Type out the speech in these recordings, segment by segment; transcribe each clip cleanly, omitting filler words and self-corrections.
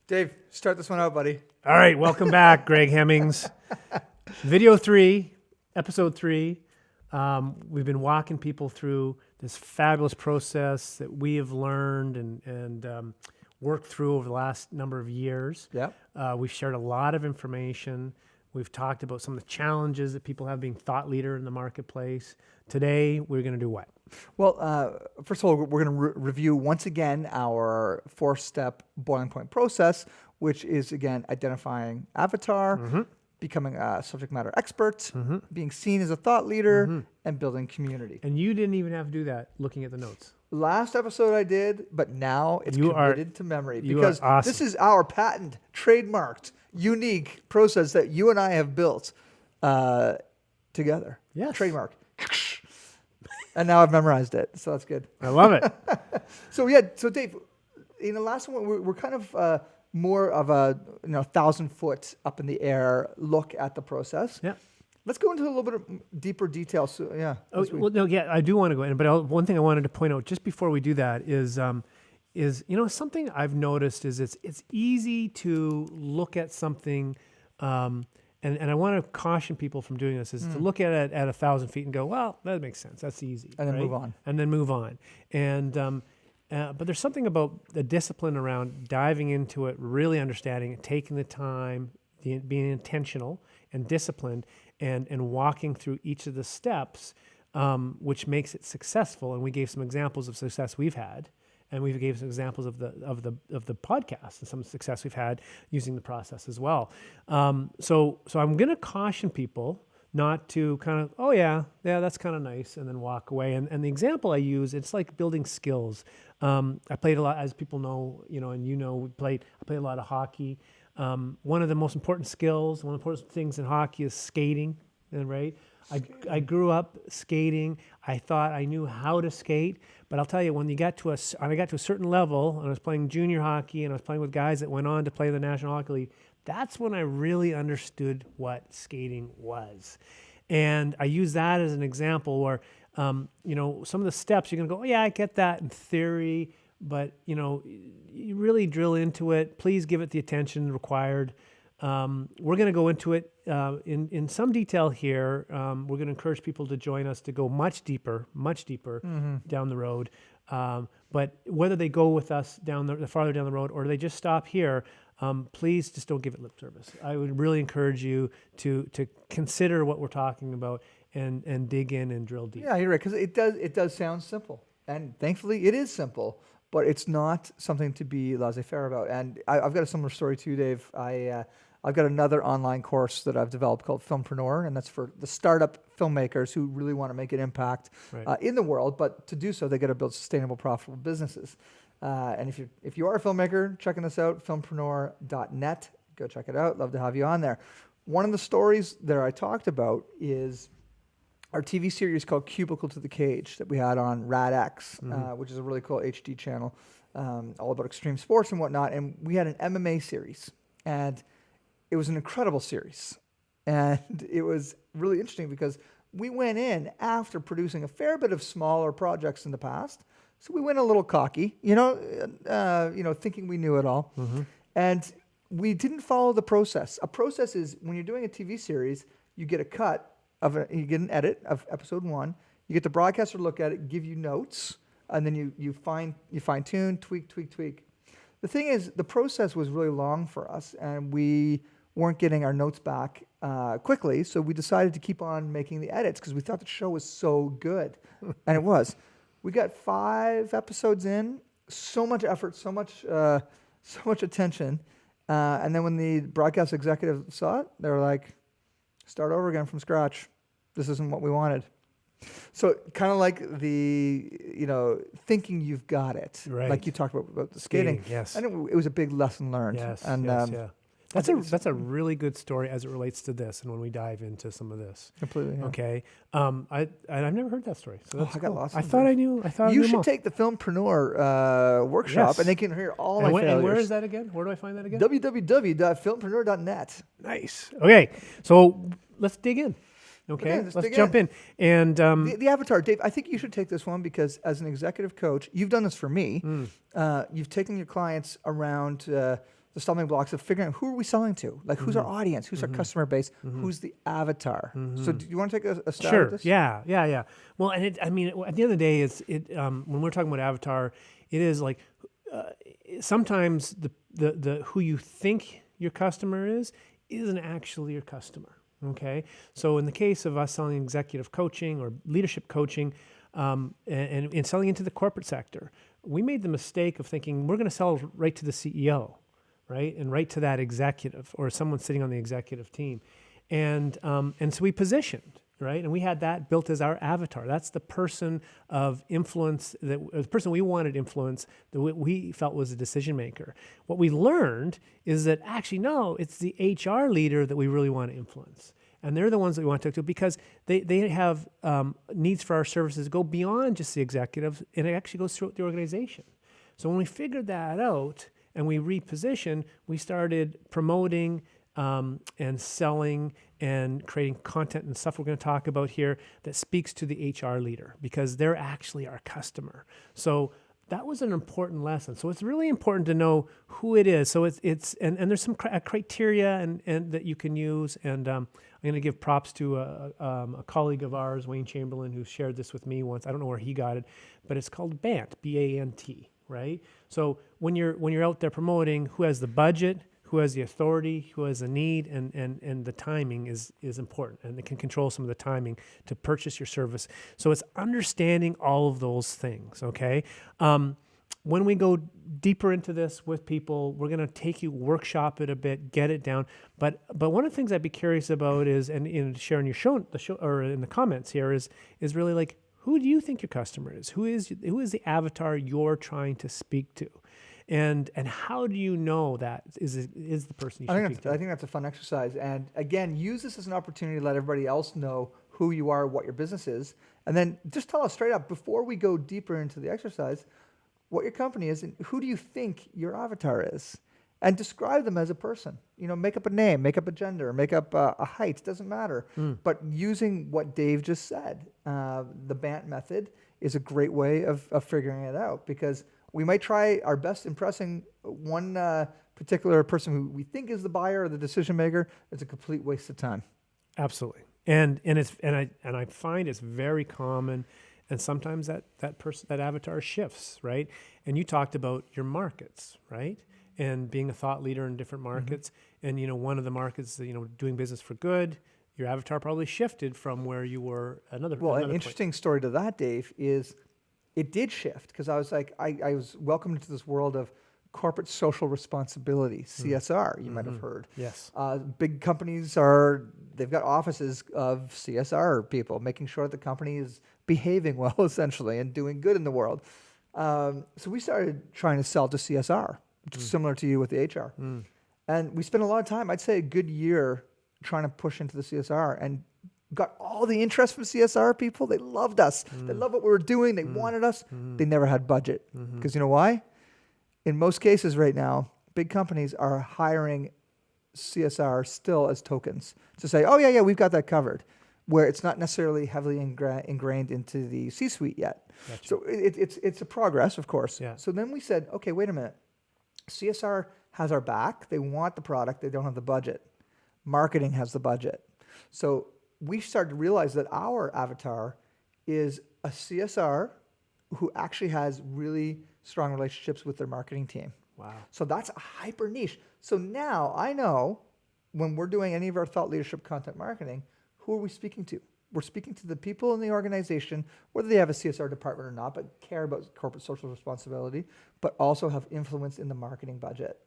Dave, start this one out, buddy. All right, welcome back, Greg Hemmings. Video 3, episode 3. We've been walking people through this fabulous process that we have learned and worked through over the last number of years. Yeah. We've shared a lot of information. We've talked about some of the challenges that people have being thought leader in the marketplace. Today, we're going to do what? Well, first of all, we're going to review once again our 4-step boiling point process, which is, again, identifying avatar, becoming a subject matter expert, being seen as a thought leader, and building community. And you didn't even have to do that looking at the notes. Last episode I did, but now it's committed to memory you because are awesome. This is our patent, trademarked, unique process that you and I have built together. Yes. Trademark. And now I've memorized it, so that's good. I love it. So Dave, in the last one, we're kind of more of a 1,000-foot up in the air look at the process. Yeah. Let's go into a little bit of deeper detail. So I do want to go in, but one thing I wanted to point out just before we do that is something I've noticed is it's easy to look at something. And I want to caution people from doing this is to look at it at 1,000 feet and go, well, that makes sense. That's easy. And then move on. And then move on. And but there's something about the discipline around diving into it, really understanding it, taking the time, being intentional and disciplined, and walking through each of the steps, which makes it successful. And we gave some examples of success we've had. And we gave some examples of the podcast and some success we've had using the process as well. So I'm going to caution people not to kind of, oh yeah, that's kind of nice, and then walk away. And the example I use, it's like building skills. I played a lot, as people know, I played a lot of hockey. One of the most important skills, one of the important things in hockey is skating, right? I grew up skating. I thought I knew how to skate, but I'll tell you, when I got to a certain level, and I was playing junior hockey, and I was playing with guys that went on to play the National Hockey League, that's when I really understood what skating was. And I use that as an example where, some of the steps you're going to go, oh yeah, I get that in theory, but you really drill into it. Please give it the attention required. We're going to go into it in some detail here. We're going to encourage people to join us to go much deeper down the road. But whether they go with us farther down the road or they just stop here, please just don't give it lip service. I would really encourage you to consider what we're talking about and dig in and drill deep. Yeah, you're right, because it does sound simple, and thankfully it is simple. But it's not something to be laissez-faire about. And I've got a similar story too, Dave. I've got another online course that I've developed called Filmpreneur, and that's for the startup filmmakers who really want to make an impact in the world. But to do so, they got to build sustainable, profitable businesses. And if you are a filmmaker checking this out, filmpreneur.net, go check it out. Love to have you on there. One of the stories that I talked about is our TV series called Cubicle to the Cage that we had on RadX, which is a really cool HD channel, all about extreme sports and whatnot. And we had an MMA series, and it was an incredible series. And it was really interesting because we went in after producing a fair bit of smaller projects in the past. So we went a little cocky, thinking we knew it all. And we didn't follow the process. A process is when you're doing a TV series, you get a cut. You get an edit of episode 1. You get the broadcaster to look at it, give you notes, and then you fine tune, tweak. The thing is, the process was really long for us, and we weren't getting our notes back quickly. So we decided to keep on making the edits because we thought the show was so good, and it was. We got 5 episodes in, so much effort, so much attention, and then when the broadcast executive saw it, they were like, start over again from scratch. This isn't what we wanted. So kind of like the, thinking you've got it. Right. Like you talked about the skating. Yes. And it was a big lesson learned. Yes, and, yeah. That's a really good story as it relates to this and when we dive into some of this. Completely, yeah. Okay. I've never heard that story. So that's I got lost. I thought I knew. You should take the Filmpreneur workshop, Yes. and they can hear all my failures. And where is that again? Where do I find that again? www.filmpreneur.net. Nice. Okay. So let's dig in. Okay. Let's jump in. And the avatar, Dave, I think you should take this one because as an executive coach, you've done this for me. You've taken your clients around the stumbling blocks of figuring out who are we selling to? Like, who's our audience? Who's our customer base? Who's the avatar? So do you want to take a stab at this? Yeah. Well, and at the end of the day, when we're talking about avatar, it is like sometimes the who you think your customer is isn't actually your customer. Okay, so in the case of us selling executive coaching or leadership coaching, and selling into the corporate sector, we made the mistake of thinking we're going to sell right to the CEO, right, and right to that executive or someone sitting on the executive team, and so we positioned, right, and we had that built as our avatar. That's the person of influence, the person we wanted influence, that we felt was a decision maker. What we learned is that actually no, it's the HR leader that we really want to influence. And they're the ones that we want to talk to because they have needs for our services go beyond just the executives, and it actually goes throughout the organization. So when we figured that out and we repositioned, we started promoting and selling and creating content and stuff we're going to talk about here that speaks to the HR leader because they're actually our customer. So that was an important lesson. So it's really important to know who it is. So it's there's some criteria and that you can use. And I'm going to give props to a colleague of ours, Wayne Chamberlain, who shared this with me once. I don't know where he got it, but it's called BANT, B-A-N-T, right? So when you're out there promoting, who has the budget, who has the authority, who has the need, and the timing is important, and it can control some of the timing to purchase your service. So it's understanding all of those things, okay? When we go deeper into this with people, we're going to take you workshop it a bit, get it down. But one of the things I'd be curious about is, and sharing your show or in the comments here is really like, who do you think your customer is? Who is the avatar you're trying to speak to? And how do you know that is the person you should speak to? I think that's a fun exercise. And again, use this as an opportunity to let everybody else know who you are, what your business is. And then just tell us straight up, before we go deeper into the exercise, what your company is and who do you think your avatar is. And describe them as a person. Make up a name, make up a gender, make up a height, doesn't matter. But using what Dave just said, the BANT method is a great way of figuring it out because we might try our best impressing one particular person who we think is the buyer or the decision maker. It's a complete waste of time. Absolutely, and I find it's very common, and sometimes that avatar shifts, right? And you talked about your markets, right? And being a thought leader in different markets, and one of the markets, doing business for good. Your avatar probably shifted from where you were another. Well, another an interesting story to that, Dave, is it did shift because I was like, I was welcomed into this world of corporate social responsibility, CSR, you might have heard. Yes. Big companies they've got offices of CSR people, making sure the company is behaving well, essentially, and doing good in the world. So we started trying to sell to CSR, which is similar to you with the HR. And we spent a lot of time, I'd say a good year, trying to push into the CSR and got all the interest from CSR people. They loved us. They loved what we were doing. They wanted us. They never had budget. Because you know why? In most cases right now, big companies are hiring CSR still as tokens to say, oh, yeah, we've got that covered, where it's not necessarily heavily ingrained into the C-suite yet. Gotcha. So it's a progress, of course. Yeah. So then we said, okay, wait a minute. CSR has our back. They want the product. They don't have the budget. Marketing has the budget. So we started to realize that our avatar is a CSR who actually has really strong relationships with their marketing team. Wow. So that's a hyper niche. So now I know when we're doing any of our thought leadership content marketing, who are we speaking to? We're speaking to the people in the organization, whether they have a CSR department or not, but care about corporate social responsibility, but also have influence in the marketing budget.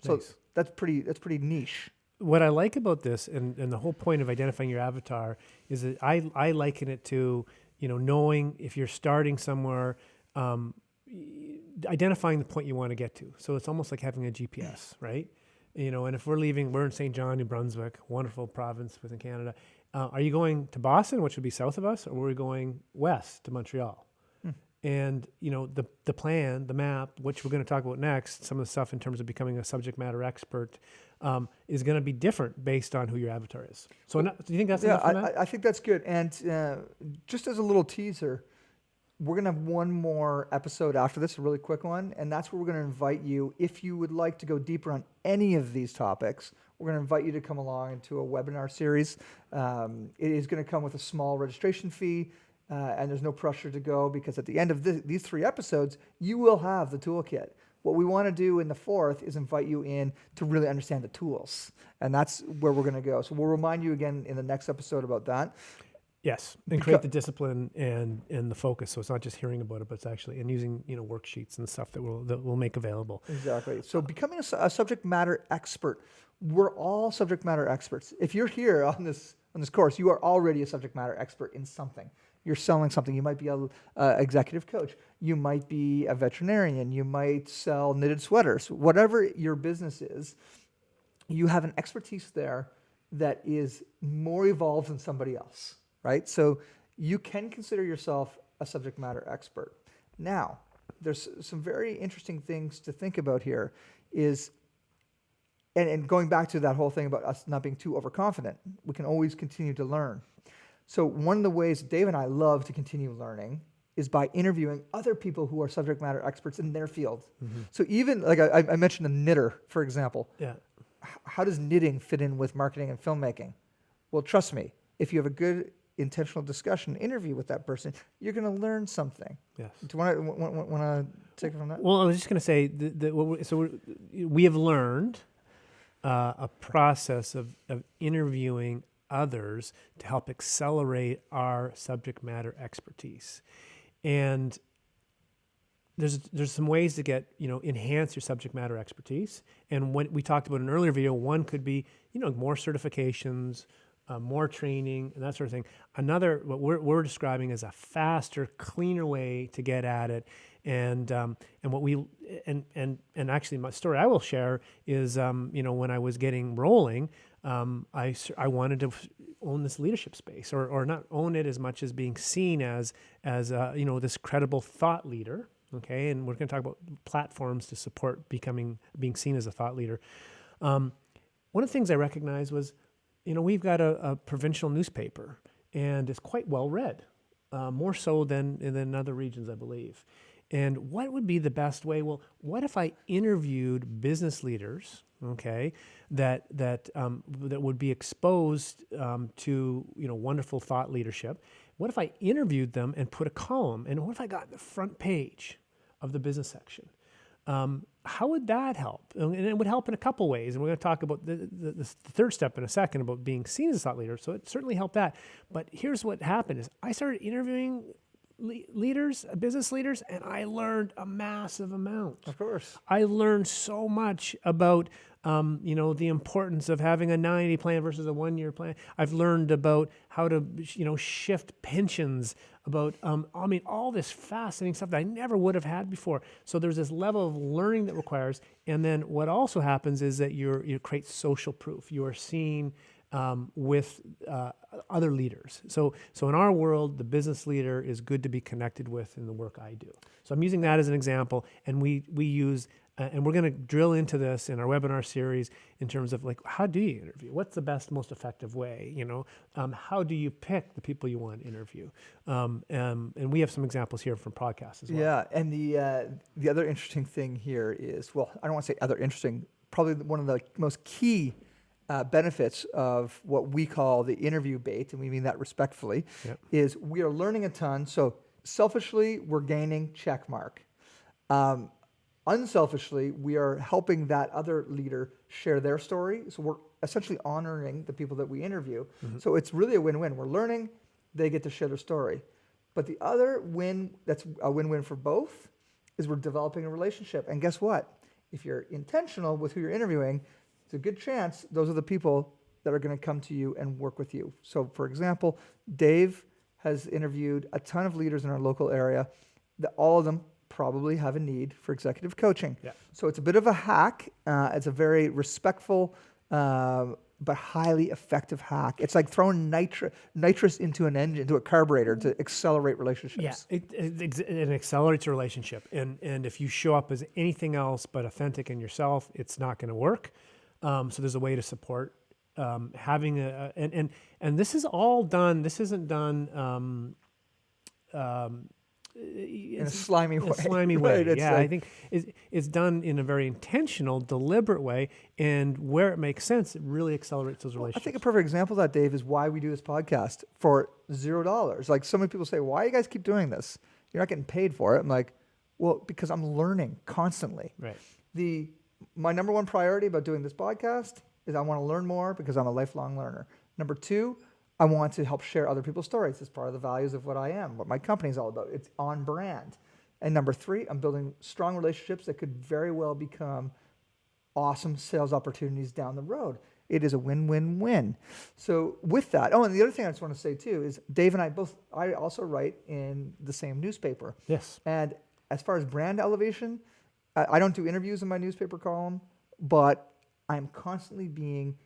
So Nice. that's pretty niche. What I like about this, and the whole point of identifying your avatar, is that I liken it to, knowing if you're starting somewhere, identifying the point you want to get to. So it's almost like having a GPS, right? And if we're in St. John, New Brunswick, wonderful province within Canada. Are you going to Boston, which would be south of us, or are we going west to Montreal? And, the plan, the map, which we're going to talk about next, some of the stuff in terms of becoming a subject matter expert, is going to be different based on who your avatar is. So do you think that's enough for that? I think that's good. And just as a little teaser, we're going to have one more episode after this, a really quick one, and that's where we're going to invite you, if you would like to go deeper on any of these topics, we're going to invite you to come along into a webinar series. It is going to come with a small registration fee, and there's no pressure to go, because at the end of these 3 episodes, you will have the toolkit. What we want to do in the 4th is invite you in to really understand the tools, and that's where we're going to go. So we'll remind you again in the next episode about that. Yes, and create the discipline and the focus. So it's not just hearing about it, but it's actually and using worksheets and stuff that we'll make available. Exactly. So becoming a subject matter expert. We're all subject matter experts. If you're here on this course, you are already a subject matter expert in something. You're selling something. You might be a executive coach. You might be a veterinarian. You might sell knitted sweaters. Whatever your business is, you have an expertise there that is more evolved than somebody else. Right? So you can consider yourself a subject matter expert. Now, there's some very interesting things to think about here is, and going back to that whole thing about us not being too overconfident, we can always continue to learn. So one of the ways Dave and I love to continue learning is by interviewing other people who are subject matter experts in their field. Mm-hmm. So even, like I mentioned a knitter, for example. Yeah. How does knitting fit in with marketing and filmmaking? Well, trust me, if you have a good intentional discussion interview with that person, you're going to learn something. Yes. Do you want to take it from that? Well, I was just going to say we have learned a process of interviewing others to help accelerate our subject matter expertise, and there's some ways to get enhance your subject matter expertise. And when we talked about in an earlier video, one could be more certifications. More training and that sort of thing. Another, what we're describing as a faster, cleaner way to get at it, and what we and actually my story I will share is when I was getting rolling, I wanted to own this leadership space, or not own it as much as being seen as this credible thought leader. Okay, and we're going to talk about platforms to support being seen as a thought leader. One of the things I recognized was, we've got a provincial newspaper, and it's quite well read, more so than other regions, I believe. And what would be the best way? Well, what if I interviewed business leaders, okay, that would be exposed to wonderful thought leadership? What if I interviewed them and put a column? And what if I got the front page of the business section? How would that help? And it would help in a couple ways. And we're going to talk about the third step in a second about being seen as a thought leader. So it certainly helped that. But here's what happened is I started interviewing business leaders, and I learned a massive amount. Of course. I learned so much about, the importance of having a 90 plan versus a 1-year plan. I've learned about how to, shift pensions, about, all this fascinating stuff that I never would have had before. So there's this level of learning that requires, and then what also happens is that you create social proof. You are seen with other leaders. So in our world, the business leader is good to be connected with in the work I do. So I'm using that as an example, and we use, and we're going to drill into this in our webinar series in terms of how do you interview? What's the best, most effective way? How do you pick the people you want to interview? And we have some examples here from podcasts as well. Yeah, and the other interesting thing here is, well, I don't want to say other interesting, probably one of the most key benefits of what we call the interview bait, and we mean that respectfully, is we are learning a ton. So selfishly, we're gaining check mark. Unselfishly, we are helping that other leader share their story. So we're essentially honoring the people that we interview. Mm-hmm. So it's really a win-win. We're learning, they get to share their story. But the other win, that's a win-win for both, is we're developing a relationship. And guess what? If you're intentional with who you're interviewing, it's a good chance those are the people that are going to come to you and work with you. So, for example, Dave has interviewed a ton of leaders in our local area. All of them probably have a need for executive coaching. Yeah. So it's a bit of a hack. It's a very respectful but highly effective hack. It's like throwing nitrous into an engine, into a carburetor to accelerate relationships. Yeah, it accelerates a relationship. And if you show up as anything else but authentic in yourself, it's not going to work. So there's a way to support having and this is all done. This isn't done in a slimy way. A slimy way. Right? It's Yeah, I like, think it's done in a very intentional, deliberate way, and where it makes sense, it really accelerates those I relationships. think a perfect example of that, Dave, is why we do this podcast for $0. Like, so many people say, why do you guys keep doing this? You're not getting paid for it. I'm like, well, because I'm learning constantly. Right. My number one priority about doing this podcast is I want to learn more because I'm a lifelong learner. Number two, I want to help share other people's stories. It's part of the values of what I am, what my company is all about. It's on brand. And number three, I'm building strong relationships that could very well become awesome sales opportunities down the road. It is a win-win-win. So with that, and the other thing I just want to say too is Dave and I also write in the same newspaper. Yes. And as far as brand elevation, I don't do interviews in my newspaper column, but I'm constantly being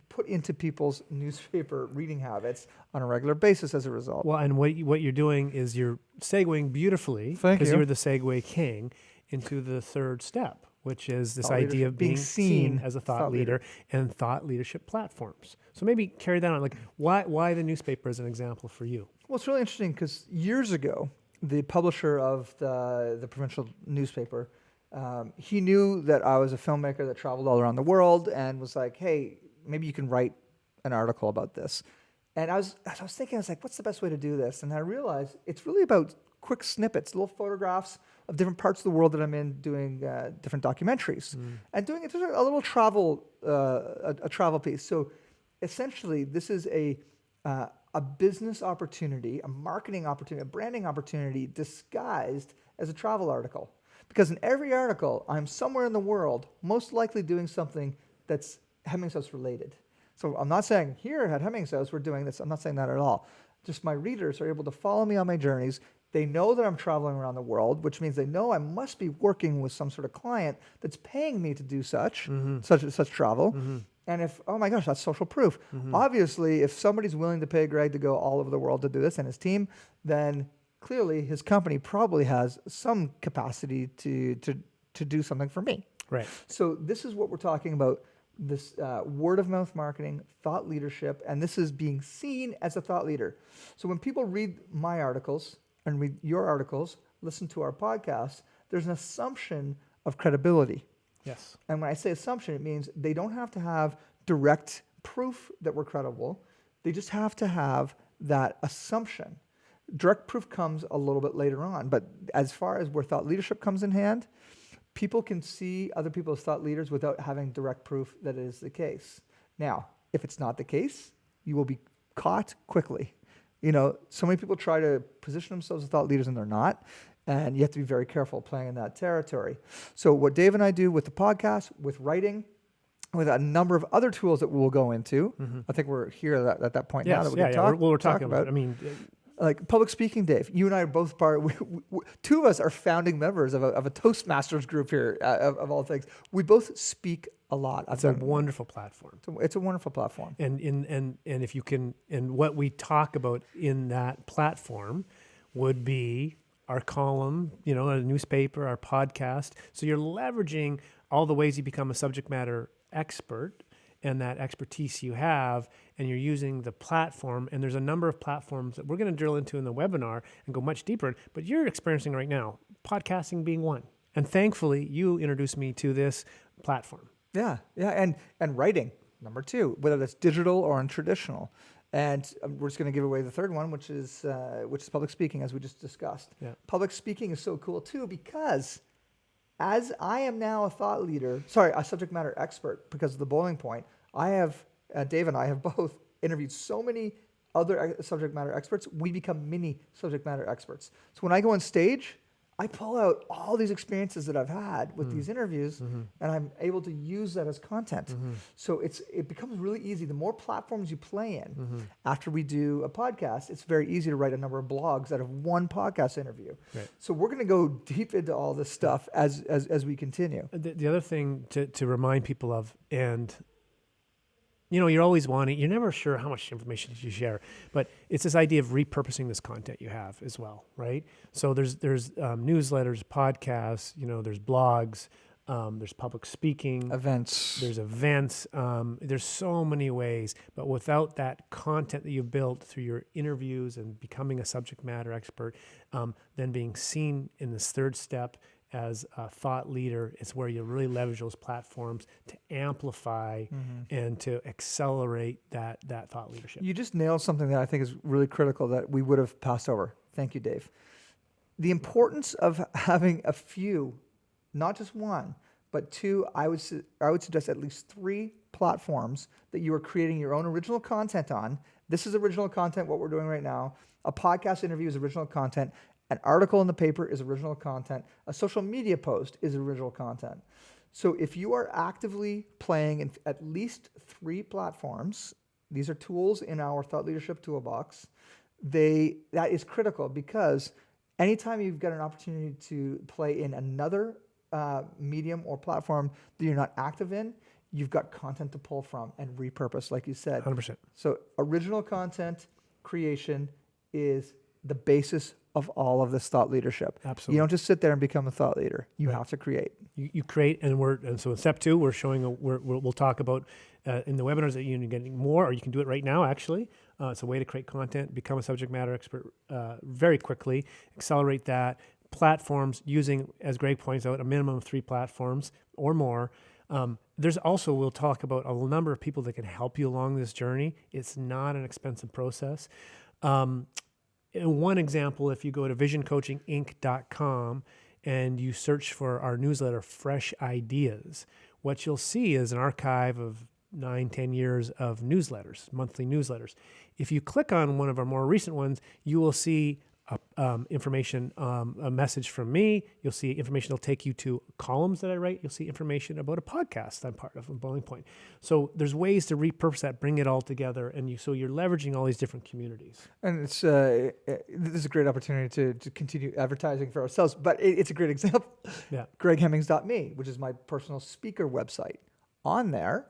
put into people's newspaper reading habits on a regular basis as a result. Well, and what you're doing is you're segueing beautifully, Thank because you. you're the segue king, into the third step, which is this Thought idea leadership, of being seen as a thought leader leader. and thought leadership platforms. So maybe carry that on. Like, why the newspaper is an example for you? Well, it's really interesting because years ago, the publisher of the provincial newspaper, he knew that I was a filmmaker that traveled all around the world and was like, hey, maybe you can write an article about this. And as I was thinking, I was like, what's the best way to do this? And I realized it's really about quick snippets, little photographs of different parts of the world that I'm in, doing different documentaries and doing it a little travel, a travel piece. So essentially, this is a business opportunity, a marketing opportunity, a branding opportunity disguised as a travel article. Because in every article, I'm somewhere in the world, most likely doing something that's Hemmings House related. So I'm not saying here at Hemmings House we're doing this. I'm not saying that at all. Just my readers are able to follow me on my journeys. They know that I'm traveling around the world, which means they know I must be working with some sort of client that's paying me to do such travel. And if, oh my gosh, that's social proof. Obviously, if somebody's willing to pay Greg to go all over the world to do this and his team, then clearly his company probably has some capacity to do something for me. Right. So this is what we're talking about, this word of mouth marketing, thought leadership, and this is being seen as a thought leader. So when people read my articles and read your articles, listen to our podcast, there's an assumption of credibility. Yes. And when I say assumption, it means they don't have to have direct proof that we're credible. They just have to have that assumption. Direct proof comes a little bit later on, but as far as where thought leadership comes in hand, people can see other people as thought leaders without having direct proof that it is the case. Now, if it's not the case, you will be caught quickly. You know, so many people try to position themselves as thought leaders and they're not. And you have to be very careful playing in that territory. So what Dave and I do with the podcast, with writing, with a number of other tools that we'll go into. I think we're here at that point now that we can talk, we're talk talking about. I mean, like public speaking, Dave. You and I are both two of us are founding members of a Toastmasters group here, of all things. We both speak a lot. it's a wonderful platform. It's a wonderful platform. And if you can, and what we talk about in that platform would be our column, you know, a newspaper, our podcast. So you're leveraging all the ways you become a subject matter expert and that expertise you have, and you're using the platform. And there's a number of platforms that we're going to drill into in the webinar and go much deeper in, but you're experiencing right now, podcasting being one. And thankfully, you introduced me to this platform. Yeah, and writing, number two, whether that's digital or in traditional. And we're just going to give away the third one, which is public speaking, as we just discussed. Yeah. Public speaking is so cool too because as I am now a subject matter expert because of the boiling point, Dave and I have both interviewed so many other subject matter experts, we become mini subject matter experts. So when I go on stage, I pull out all these experiences that I've had with these interviews, and I'm able to use that as content. So it becomes really easy. The more platforms you play in, after we do a podcast, it's very easy to write a number of blogs out of one podcast interview. Right. So we're going to go deep into all this stuff as we continue. The other thing to remind people of, and you know, you're never sure how much information you share, but it's this idea of repurposing this content you have as well, right? So there's newsletters, podcasts, you know, there's blogs, There's public speaking. Events. There's events. There's so many ways. But without that content that you've built through your interviews and becoming a subject matter expert, then being seen in this third step as a thought leader, is where you really leverage those platforms to amplify and to accelerate that thought leadership. You just nailed something that I think is really critical that we would have passed over. Thank you, Dave. The importance of having a few, not just one, but two, I would suggest at least 3 platforms that you are creating your own original content on. This is original content, what we're doing right now. A podcast interview is original content. An article in the paper is original content. A social media post is original content. So if you are actively playing in at least 3 platforms, these are tools in our thought leadership toolbox, that is critical, because anytime you've got an opportunity to play in another medium or platform that you're not active in, you've got content to pull from and repurpose, like you said. 100%. So original content creation is the basis of all of this thought leadership. Absolutely. You don't just sit there and become a thought leader. You Right. have to create. You create, and so in step 2, we're showing we'll talk about in the webinars that you're getting more, or you can do it right now. Actually, it's a way to create content, become a subject matter expert very quickly, accelerate that. Platforms using, as Greg points out, a minimum of 3 platforms or more. There's also, we'll talk about a number of people that can help you along this journey. It's not an expensive process. And one example, if you go to visioncoachinginc.com and you search for our newsletter, Fresh Ideas, what you'll see is an archive of 9-10 years of newsletters, monthly newsletters. If you click on one of our more recent ones, you will see information, a message from me. You'll see information that'll take you to columns that I write. You'll see information about a podcast I'm part of, a Bowling Point. So there's ways to repurpose that, bring it all together, and so you're leveraging all these different communities. And it's this is a great opportunity to continue advertising for ourselves, but it's a great example. Yeah. GregHemmings.me, which is my personal speaker website. On there,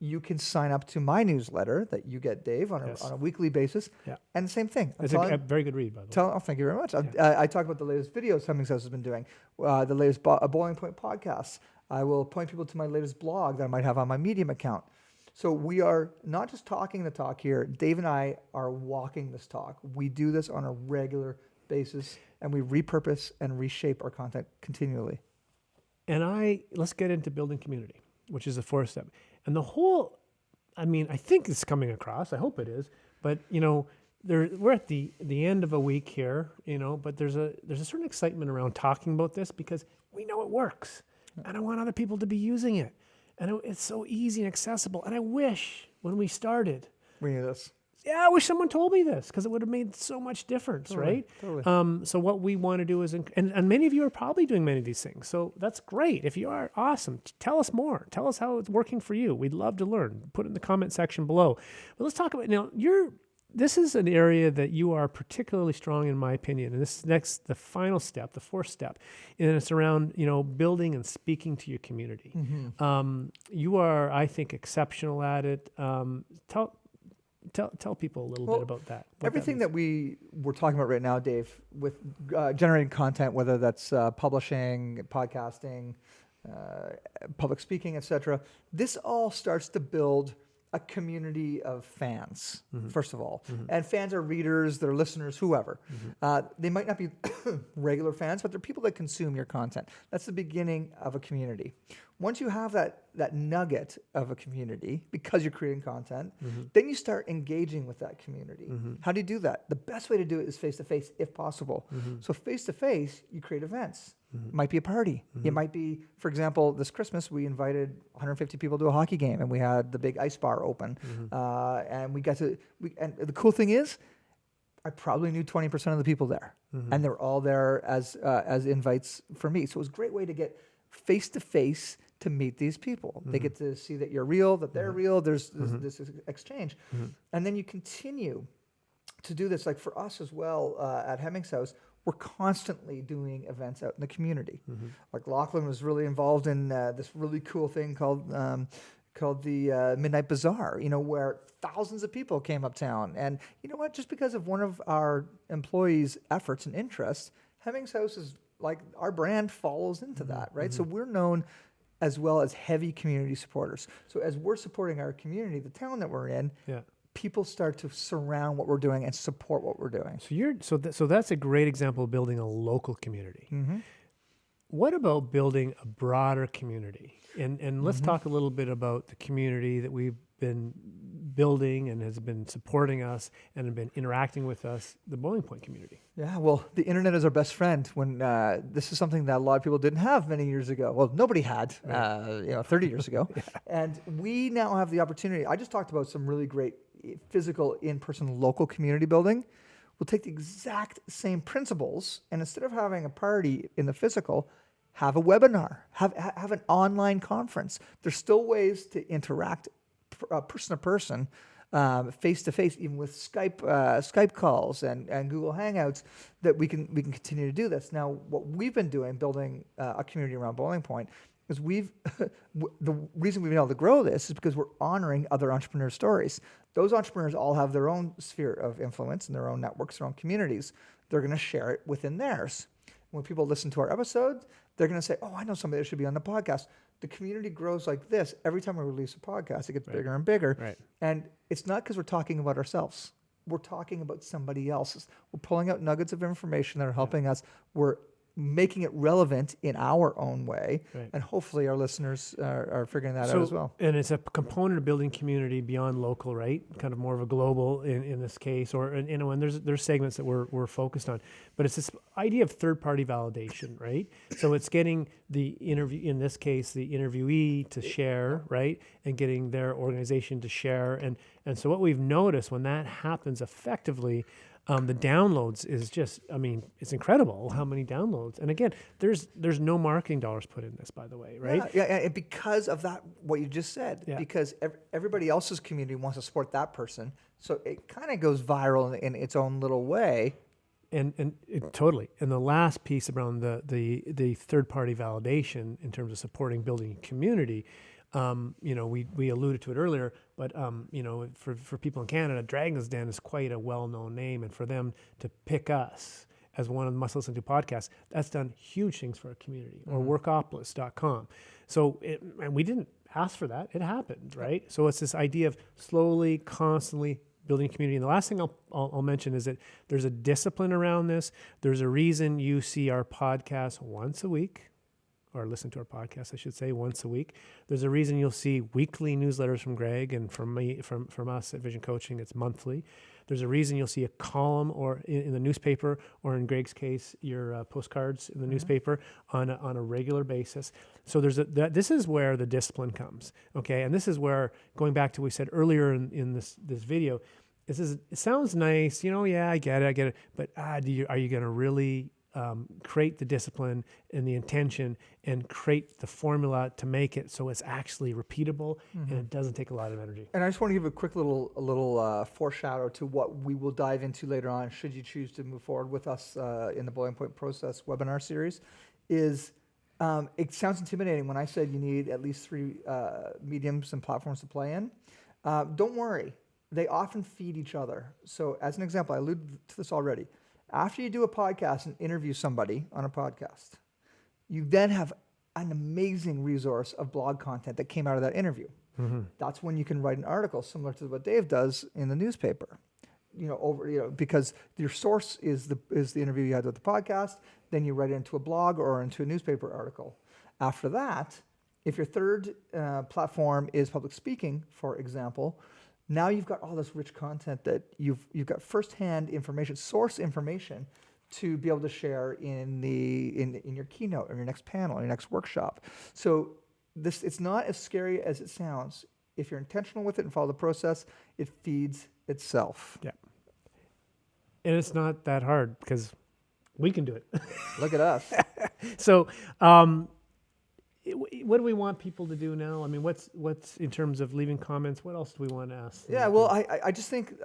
you can sign up to my newsletter that you get, Dave, on a weekly basis. Yeah. And same thing. It's a very good read, by the way. Oh, thank you very much. I talk about the latest videos Hemmings House has been doing, the latest Bowling Point podcasts. I will point people to my latest blog that I might have on my Medium account. So we are not just talking the talk here. Dave and I are walking this talk. We do this on a regular basis, and we repurpose and reshape our content continually. And let's get into building community, which is the 4th step. And the whole, I think it's coming across. I hope it is. But we're at the end of a week here. But there's a certain excitement around talking about this because we know it works, and I want other people to be using it, and it's so easy and accessible. And I wish when we started, We need this. I wish someone told me this, because it would have made so much difference, right? Totally. So what we want to do is, and many of you are probably doing many of these things. So that's great. If you are, awesome. Tell us more. Tell us how it's working for you. We'd love to learn. Put it in the comment section below. But let's talk about, this is an area that you are particularly strong, in my opinion. And this is the final step, the 4th step. And it's around, building and speaking to your community. Mm-hmm. You are, I think, exceptional at it. Tell people a little bit about that. Everything that we're talking about right now, Dave, with generating content, whether that's publishing, podcasting, public speaking, etc., this all starts to build a community of fans, first of all. And fans are readers, they're listeners, whoever. They might not be regular fans, but they're people that consume your content. That's the beginning of a community. Once you have that nugget of a community, because you're creating content, then you start engaging with that community. How do you do that? The best way to do it is face-to-face, if possible. So face-to-face, you create events. It might be a party. It might be, for example, this Christmas, we invited 150 people to a hockey game, and we had the big ice bar open. And we got to, and the cool thing is, I probably knew 20% of the people there. And they were all there as invites for me. So it was a great way to get face-to-face to meet these people. They get to see that you're real, that they're real. There's this exchange. And then you continue to do this. Like for us as well at Hemmings House, we're constantly doing events out in the community. Like Lachlan was really involved in this really cool thing called the Midnight Bazaar, where thousands of people came uptown. And you know what? Just because of one of our employees' efforts and interests, Hemmings House is like our brand follows into that, right? So we're known as well as heavy community supporters. So as we're supporting our community, the town that we're in, Yeah. people start to surround what we're doing and support what we're doing. So that's a great example of building a local community. What about building a broader community? And let's talk a little bit about the community that we've been building and has been supporting us and have been interacting with us, the Boiling Point community. Yeah, well, the internet is our best friend. When this is something that a lot of people didn't have many years ago. Well, nobody had, 30 years ago, and we now have the opportunity. I just talked about some really great physical, in-person, local community building. We'll take the exact same principles, and instead of having a party in the physical, have a webinar, have an online conference. There's still ways to interact person to person, face to face, even with Skype calls and Google Hangouts, that we can continue to do this. Now, what we've been doing, building a community around Boiling Point, is the reason we've been able to grow this is because we're honoring other entrepreneur stories. Those entrepreneurs all have their own sphere of influence and their own networks, their own communities. They're going to share it within theirs. When people listen to our episodes, they're going to say, "Oh, I know somebody that should be on the podcast." The community grows like this. Every time we release a podcast, it gets bigger and bigger. Right. And it's not because we're talking about ourselves. We're talking about somebody else's. We're pulling out nuggets of information that are helping us. We're making it relevant in our own way. Right. And hopefully our listeners are figuring that out as well. And it's a component of building community beyond local, right? Kind of more of a global in this case, and there's segments that we're focused on. But it's this idea of third-party validation, right? So it's getting the interview, in this case, the interviewee to share, right? And getting their organization to share. And so what we've noticed when that happens effectively, the downloads is just, it's incredible how many downloads. And again, there's no marketing dollars put in this, by the way, right? Yeah, and because of that, what you just said, because everybody else's community wants to support that person, so it kind of goes viral in its own little way. Totally. And the last piece around the third-party validation in terms of supporting building community, we alluded to it earlier, but for people in Canada, Dragon's Den is quite a well-known name, and for them to pick us as one of the must listen to podcasts, that's done huge things for our community. Or workopolis.com. So and we didn't ask for that; it happened, right? So it's this idea of slowly, constantly building community. And the last thing I'll mention is that there's a discipline around this. There's a reason you see our podcast once a week. Or listen to our podcast, I should say, once a week. There's a reason you'll see weekly newsletters from Greg, and from me, from us at Vision Coaching, it's monthly. There's a reason you'll see a column or in the newspaper, or in Greg's case, your postcards in the newspaper on a regular basis. So this is where the discipline comes, okay? And this is where, going back to what we said earlier in this video, it sounds nice, yeah, I get it, but are you going to really create the discipline and the intention and create the formula to make it so it's actually repeatable and it doesn't take a lot of energy? And I just want to give a quick little foreshadow to what we will dive into later on, should you choose to move forward with us in the Boiling Point Process webinar series. It sounds intimidating when I said you need at least 3 mediums and platforms to play in. Don't worry. They often feed each other. So as an example, I alluded to this already. After you do a podcast and interview somebody on a podcast, you then have an amazing resource of blog content that came out of that interview. That's when you can write an article similar to what Dave does in the newspaper. Because your source is the interview you had with the podcast, then you write it into a blog or into a newspaper article. After that, if your third platform is public speaking, for example, now you've got all this rich content that you've got firsthand information, source information, to be able to share in your keynote or your next panel or your next workshop. So it's not as scary as it sounds. If you're intentional with it and follow the process, it feeds itself. Yeah. And it's not that hard because we can do it. Look at us. So, what do we want people to do now? What's in terms of leaving comments? What else do we want to ask? Yeah, well, I just think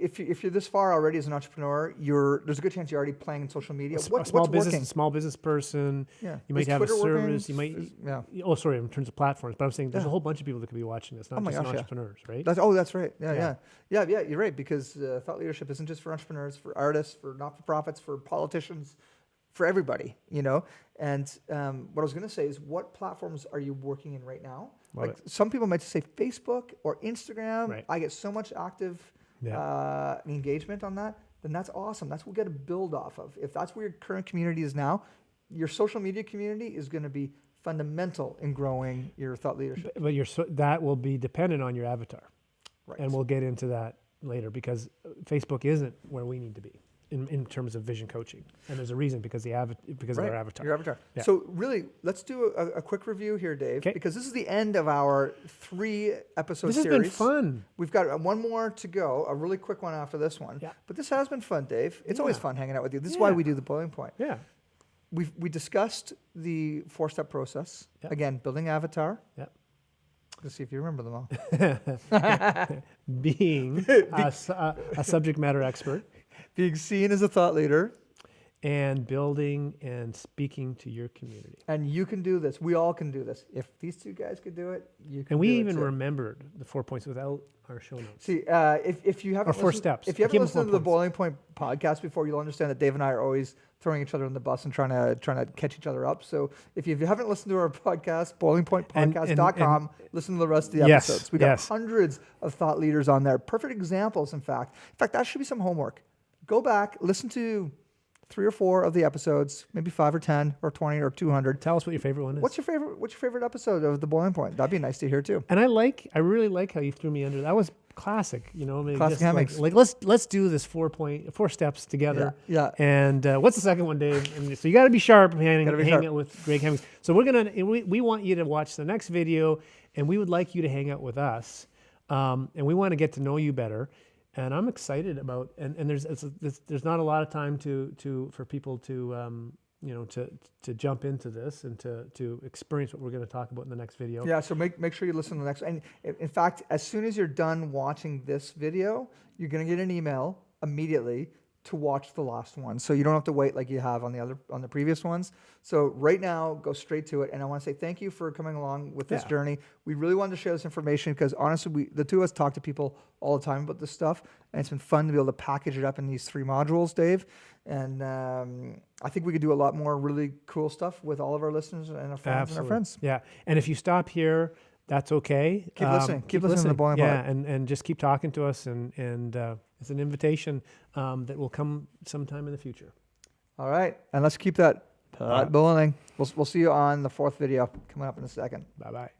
if you're this far already as an entrepreneur, there's a good chance you're already playing in social media. What's working? Small business person. Yeah. You might have Twitter a service. working? Oh, sorry. In terms of platforms, but I'm saying there's a whole bunch of people that could be watching this, not just entrepreneurs, right? That's right. Yeah. You're right, because thought leadership isn't just for entrepreneurs, for artists, for not-for-profits, for politicians, for everybody, you know. And what I was going to say is, what platforms are you working in right now? Love Like some people might say Facebook or Instagram. Right. I get so much active engagement on that. Then that's awesome. That's what we got to build off of. If that's where your current community is now, your social media community is going to be fundamental in growing your thought leadership. But that will be dependent on your avatar. Right. And we'll get into that later, because Facebook isn't where we need to be in terms of vision coaching. And there's a reason, because of our avatar. Your avatar. Yeah. So really, let's do a quick review here, Dave, 'Kay. because this is the end of our 3-episode This has series. been fun. We've got one more to go, a really quick one after this one. Yeah. But this has been fun, Dave. It's always Yeah. fun hanging out with you. This is why Yeah. we do the boiling point. Yeah. We discussed the 4-step process. Yep. Again, building avatar. Yep. Let's see if you remember them all. Being a subject matter expert, Being seen as a thought leader. and building and speaking to your community. And you can do this. We all can do this. If these two guys could do it, you can And we do it even too. remembered the 4 points without our show notes. See, if you haven't Or 4 listened, steps. if you I haven't gave them listened to 4 the points. Boiling Point podcast before, you'll understand that Dave and I are always throwing each other on the bus and trying to catch each other up. So if you haven't listened to our podcast, boilingpointpodcast.com, listen to the rest of the Yes, episodes. We got yes. hundreds of thought leaders on there. Perfect examples, in fact. In fact, that should be some homework. Go back, listen to 3 or 4 of the episodes, maybe 5 or 10 or 20 or 200. Tell us what your favorite one is. What's your favorite episode of the Boiling Point? That'd be nice to hear too. And I really like how you threw me under. That was classic, you know. I mean, Classic just Hemmings. like let's do this 4 steps together. Yeah. And what's the second one, Dave? And so you got to be sharp hanging Gotta be sharp. out with Greg Hemmings. So we want you to watch the next video, and we would like you to hang out with us, and we want to get to know you better. And I'm excited about, and there's not a lot of time for people to to jump into this and to experience what we're going to talk about in the next video. Yeah, so make sure you listen to the next one. And in fact, as soon as you're done watching this video, you're going to get an email immediately to watch the last one. So you don't have to wait like you have on the previous ones. So right now, go straight to it. And I want to say thank you for coming along with this journey. We really wanted to share this information because honestly, the two of us talk to people all the time about this stuff. And it's been fun to be able to package it up in these 3 modules, Dave. And I think we could do a lot more really cool stuff with all of our listeners and our fans Absolutely. and our friends. Yeah. And if you stop here, that's okay. Keep listening. Keep listening to the Boiling Point. Yeah, and just keep talking to us, and it's an invitation that will come sometime in the future. All right. And let's keep that pot boiling. We'll see you on the 4th video coming up in a second. Bye-bye.